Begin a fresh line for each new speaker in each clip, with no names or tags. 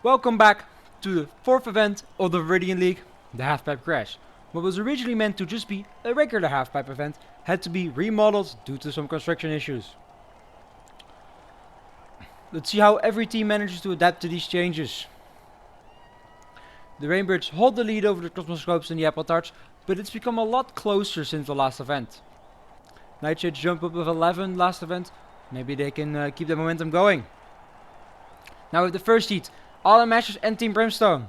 Welcome back to the 4th event of the Viridian League, the Halfpipe Crash. What was originally meant to just be a regular halfpipe event had to be remodeled due to some construction issues. Let's see how every team manages to adapt to these changes. The Rainbirds hold the lead over the Cosmoscopes and the Apple Tarts, but it's become a lot closer since the last event. Nightshades jumped up with 11 last event. Maybe they can keep the momentum going. Now with the first heat, Autumn Masters and Team Brimstone.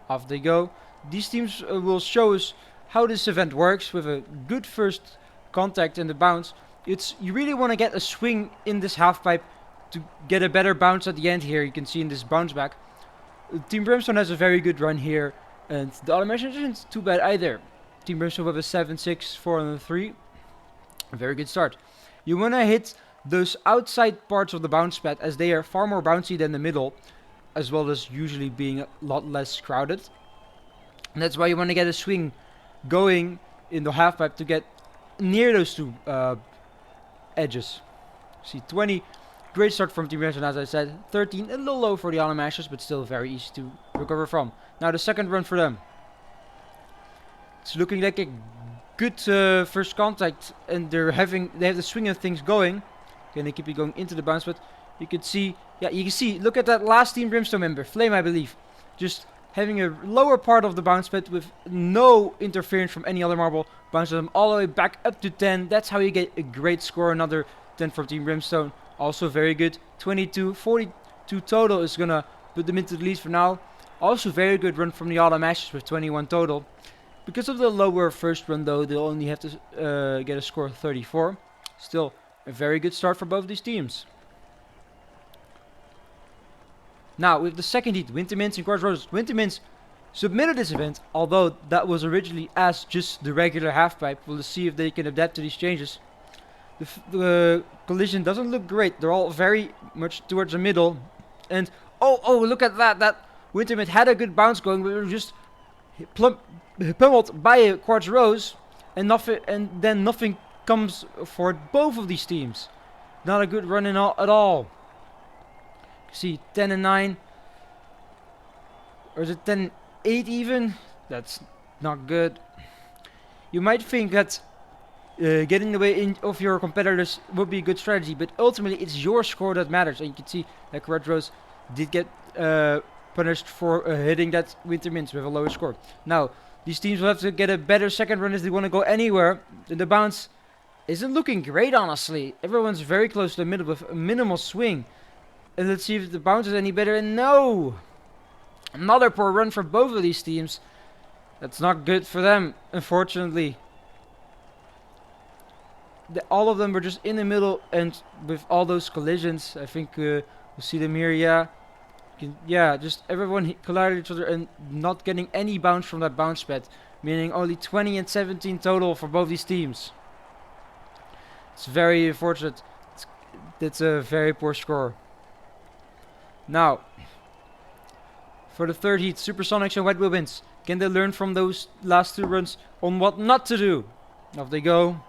Off they go. These teams will show us how this event works with a good first contact and the bounce. You really want to get a swing in this halfpipe to get a better bounce at the end here. You can see in this bounce back. Team Brimstone has a very good run here, and the Autumn Masters isn't too bad either. Team Brimstone with a 7-6, 4-3. A very good start. You want to hit those outside parts of the bounce pad as they are far more bouncy than the middle, as well as usually being a lot less crowded. And that's why you want to get a swing going in the halfpipe to get near those two edges. See, 20, great start from Team Brimstone, as I said. 13, a little low for the Autumn Masters, but still very easy to recover from. Now the second run for them. It's looking like a good first contact, and they have the swing of things going. Can they keep it going into the bounce? But you can see, look at that last Team Brimstone member, Flame, I believe, just having a lower part of the bounce pad with no interference from any other marble, bounces them all the way back up to 10. That's how you get a great score. Another 10 from Team Brimstone, also very good. 22, 42 total is gonna put them into the lead for now. Also very good run from the Autumn Masters with 21 total. Because of the lower first run though, they'll only have to get a score of 34. Still a very good start for both these teams. Now with the second heat, Wintermints and Crossroads. Wintermints submitted this event, although that was originally as just the regular halfpipe. We'll see if they can adapt to these changes. The collision doesn't look great. They're all very much towards the middle. And oh, look at that. That Wintermint had a good bounce going, but it was just pummeled by a Quartz Rose, and then nothing comes for both of these teams. Not a good run at all. See, 10 and 9, or is it 10 and 8 even? That's not good. You might think that getting the way of your competitors would be a good strategy, but ultimately it's your score that matters. And you can see that Quartz Rose did get punished for hitting that Wintermints with a lower score. Now these teams will have to get a better second run if they want to go anywhere. The bounce isn't looking great, honestly. Everyone's very close to the middle with a minimal swing. And let's see if the bounce is any better. And no! Another poor run for both of these teams. That's not good for them, unfortunately. All of them were just in the middle, and with all those collisions, I think we'll see them here, just everyone collided each other and not getting any bounce from that bounce pad, meaning only 20 and 17 total for both these teams. It's very unfortunate. It's a very poor score. Now, for the third heat, Supersonics and Wet Wheel Winds. Can they learn from those last two runs on what not to do? Off they go.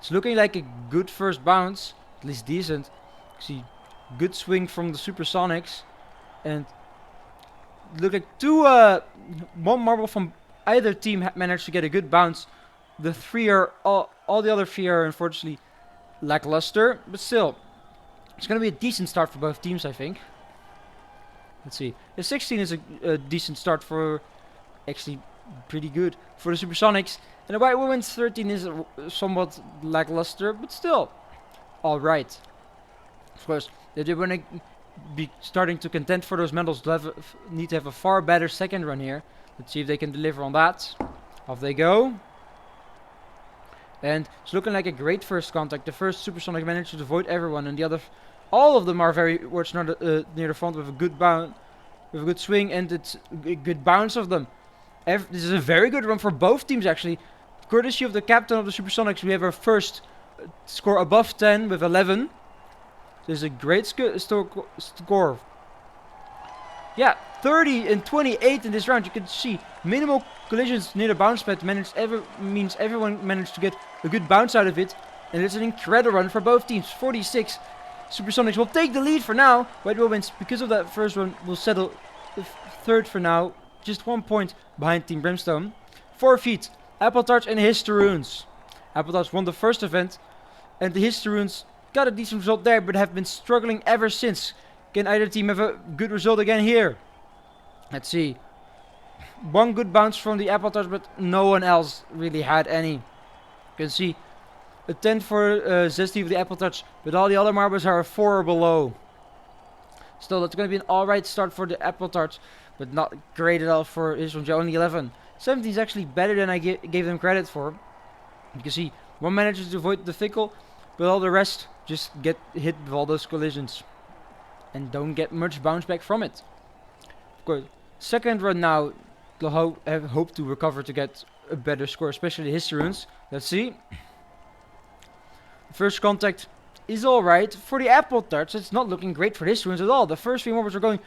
It's looking like a good first bounce, at least decent. See, good swing from the Supersonics, and look at one marble from either team managed to get a good bounce. The three are all the other three are unfortunately lackluster, but still, it's gonna be a decent start for both teams, I think. Let's see, the 16 is a decent start for, actually pretty good for the Supersonics, and the White Women's 13 is somewhat lackluster, but still all right. Of course, if they want to be starting to contend for those medals, they'll need to have a far better second run here. Let's see if they can deliver on that. Off they go. And it's looking like a great first contact. The first Supersonic managed to avoid everyone, and the other, all of them are very much near the front with a good bounce, with a good swing, and it's a good bounce of them. This is a very good run for both teams, actually. Courtesy of the captain of the Supersonics, we have our first score above 10 with 11. There's a great score. Yeah, 30 and 28 in this round. You can see minimal collisions near the bounce pad means everyone managed to get a good bounce out of it. And it's an incredible run for both teams. 46 Supersonics will take the lead for now. White Whirlwinds, because of that first one, will settle third for now. Just 1 point behind Team Brimstone. 4 feet. Apple Tarts and Histeroons. Apple Tarts won the first event. And the Histeroons got a decent result there, but have been struggling ever since. Can either team have a good result again here? Let's see. One good bounce from the Apple Tarts, but no one else really had any. You can see a 10 for Zesty with the Apple Tarts, but all the other marbles are a 4 or below. Still, that's going to be an alright start for the Apple Tarts, but not great at all for Histeroons. Only 11. 17 is actually better than I gave them credit for. You can see one manages to avoid the Fickle, but all the rest just get hit with all those collisions. And don't get much bounce back from it. Of course, second run now, they'll have hope to recover to get a better score, especially the Histeroons. Let's see. First contact is alright. For the Apple Tarts, it's not looking great for the Histeroons at all. The first 3 marbles are going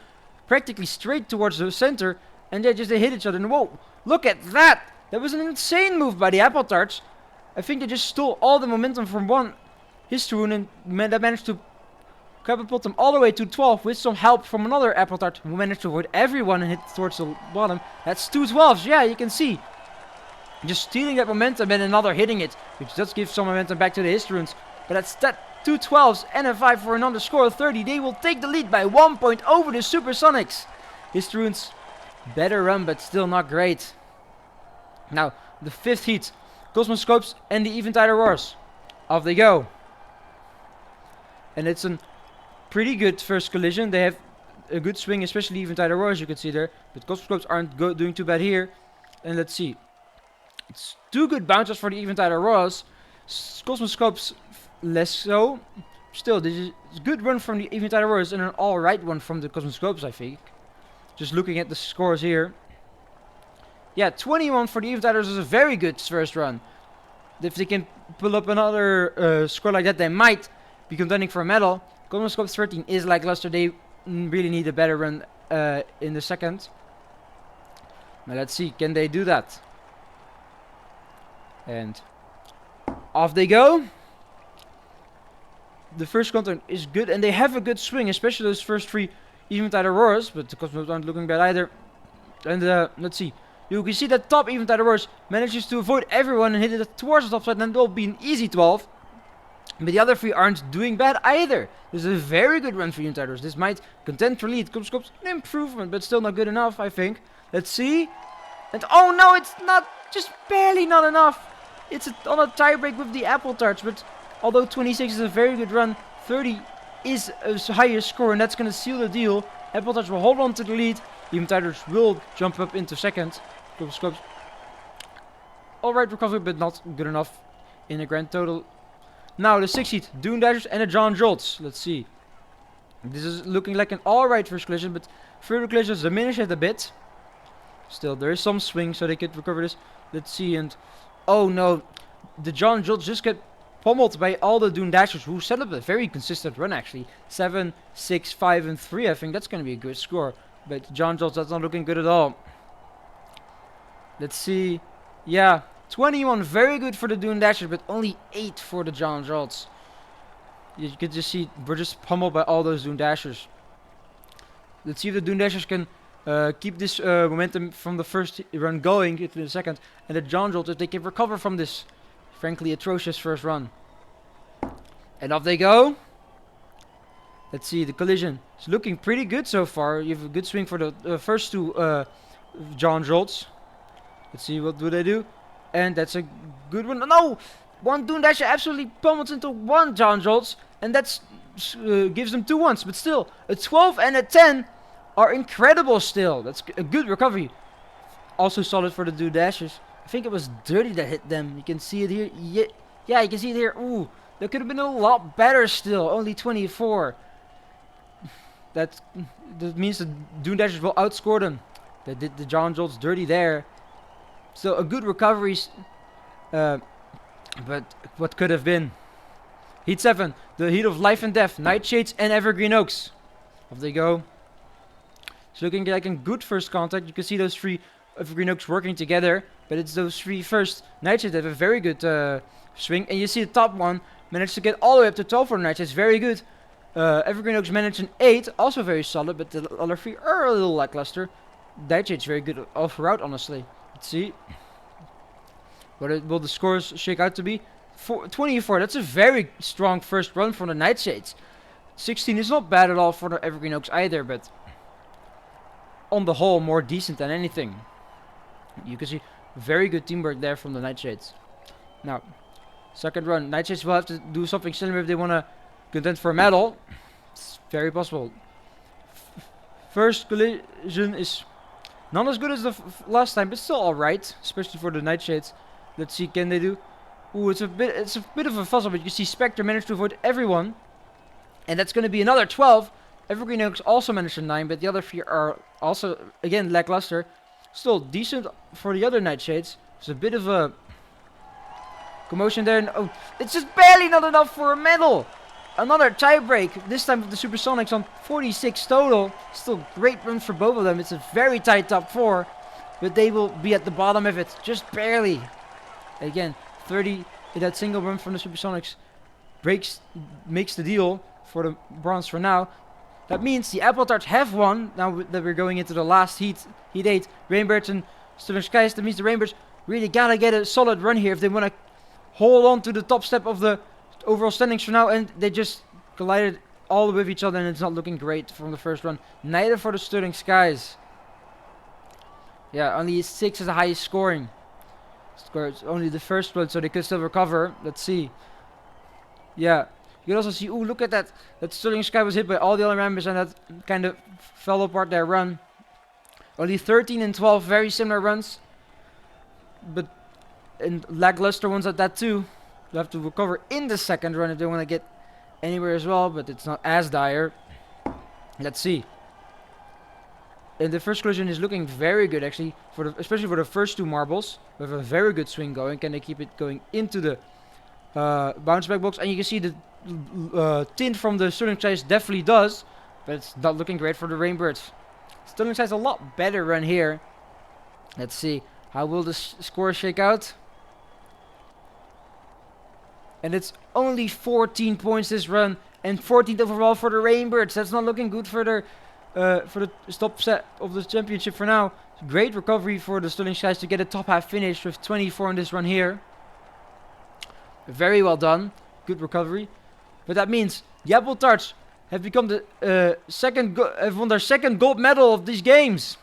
practically straight towards the center, and they hit each other. And whoa, look at that! That was an insane move by the Apple Tarts. I think they just stole all the momentum from one Histeroon and that managed to catapult them all the way to 12 with some help from another Apple Tart who managed to avoid everyone and hit towards the bottom. That's 2 12s, yeah, you can see. Just stealing that momentum and another hitting it, which does give some momentum back to the Histeroons. But that's that 2 12s and a 5 for another score of 30. They will take the lead by 1 point over the Supersonics. Histeroons, better run, but still not great. Now, the 5th heat. Cosmoscopes and the Eventide Auroras. Off they go. And it's a pretty good first collision. They have a good swing, especially Eventide Auroras, you can see there. But Cosmoscopes aren't doing too bad here. And let's see. It's 2 good bounces for the Eventide Auroras. Cosmoscopes less so. Still, this is a good run from the Eventide Auroras and an alright one from the Cosmoscopes, I think. Just looking at the scores here. Yeah, 21 for the Eventide Auroras is a very good first run. If they can pull up another score like that, they might be contending for a medal. Cosmoscope 13 is lackluster. They really need a better run in the second. Now let's see, can they do that? And off they go. The first contact is good, and they have a good swing, especially those first 3 Eventide Auroras, but the Cosmoscopes aren't looking bad either. And let's see. You can see that top Eventide Auroras manages to avoid everyone and hit it towards the top side, and it will be an easy 12. But the other 3 aren't doing bad either. This is a very good run for Eventide Auroras. This might contend for lead. Cosmoscopes, an improvement, but still not good enough, I think. Let's see. And oh no, it's not, just barely not enough. It's on a tiebreak with the Apple Tarts, but although 26 is a very good run, 30 is a higher score, and that's going to seal the deal. Apple Tarts will hold on to the lead. Eventide Auroras will jump up into second. Cosmoscopes, alright recovery, but not good enough in a grand total. Now the 6th heat, Dune Dashers and the John Jolts. Let's see. This is looking like an alright first collision, but further collisions diminish it a bit. Still, there is some swing, so they could recover this. Let's see, and oh no, the John Jolts just get pummeled by all the Dune Dashers, who set up a very consistent run actually. 7, 6, 5, and 3. I think that's going to be a good score. But John Jolts, that's not looking good at all. Let's see. Yeah, 21 very good for the Dune Dashers, but only 8 for the John Jolts. You can just see we're just pummeled by all those Dune Dashers. Let's see if the Dune Dashers can keep this momentum from the first run going into the second, and the John Jolts, if they can recover from this frankly atrocious first run. And off they go. Let's see, the collision is looking pretty good so far. You have a good swing for the first 2 John Jolts. Let's see, what do they do? And that's a good one. No! One Dune Dasher absolutely pummels into 1 John Jolts, and that's gives them 2 1s. But still, a 12 and a 10 are incredible still. That's a good recovery. Also solid for the Dune Dashers. I think it was Dirty that hit them. You can see it here. Yeah, you can see it here. Ooh, that could have been a lot better still. Only 24. That means the Dune Dashers will outscore them. They did the John Jolts dirty there. So a good recovery, but what could have been. Heat 7, the heat of life and death, Nightshades and Evergreen Oaks. Off they go. It's looking like a good first contact. You can see those 3 Evergreen Oaks working together, but it's those 3 first Nightshades that have a very good swing. And you see the top one managed to get all the way up to 12 for the Nightshades. Very good. Evergreen Oaks managed an 8, also very solid, but the other 3 are a little lackluster. Nightshade's very good all throughout, honestly. Let's see. What will the scores shake out to be? 24, that's a very strong first run from the Nightshades. 16 is not bad at all for the Evergreen Oaks either, but on the whole, more decent than anything. You can see very good teamwork there from the Nightshades. Now, second run, Nightshades will have to do something similar if they want to contend for a medal. It's very possible. First collision is not as good as the last time, but still alright, especially for the Nightshades. Let's see, can they do? Ooh, it's a bit of a fuzzle, but you can see Spectre managed to avoid everyone, and that's going to be another 12. Evergreen Oaks also managed a 9, but the other 3 are also again lackluster. Still decent for the other Nightshades. There's a bit of a commotion there, and oh, it's just barely not enough for a medal. Another tiebreak, this time with the Supersonics on 46 total. Still great run for both of them. It's a very tight top 4, but they will be at the bottom of it, just barely. Again, 30 in that single run from the Supersonics makes the deal for the bronze for now. That means the Apple Tarts have won, now that we're going into the last heat 8. Rainbirds and Sterling Skies. That means the Rainbirds really gotta get a solid run here if they want to hold on to the top step of the overall standings for now, and they just collided all with each other, and it's not looking great from the first run. Neither for the Sterling Skies. Yeah, only 6 is the highest scoring. It's only the first one, so they could still recover. Let's see. Yeah, you can also see, ooh, look at that. That Sterling Sky was hit by all the other members, and that kind of fell apart their run. Only 13 and 12, very similar runs, but and lackluster ones at that too. They have to recover in the second run if they want to get anywhere as well, but it's not as dire. Let's see. And the first collision is looking very good actually, especially for the first 2 marbles. We have a very good swing going. Can they keep it going into the bounceback box? And you can see the tint from the Sterling Size definitely does, but it's not looking great for the Rainbirds. Sterling Size a lot better run here. Let's see, how will the score shake out? And it's only 14 points this run, and 14th overall for the Rainbirds. That's not looking good for their for the top set of the championship for now. Great recovery for the Sterling Skies to get a top half finish with 24 in this run here. Very well done. Good recovery. But that means the Apple Tarts have become the have won their second gold medal of these games.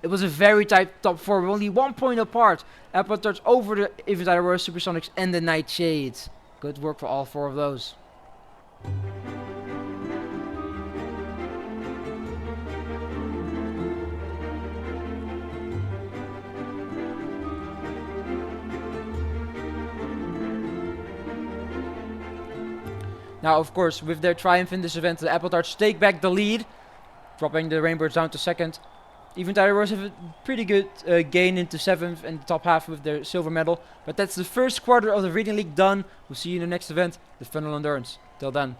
It was a very tight top 4. We're only 1 point apart. Apple Tarts over the Event Aurora, Supersonics and the Nightshades. Good work for all 4 of those. Now, of course, with their triumph in this event, the Apple Tarts take back the lead, dropping the Rainbirds down to 2nd. Even Tyros have a pretty good gain into 7th and the top half with their silver medal. But that's the first quarter of the Viridian League done. We'll see you in the next event, the Funnel Endurance. Till then.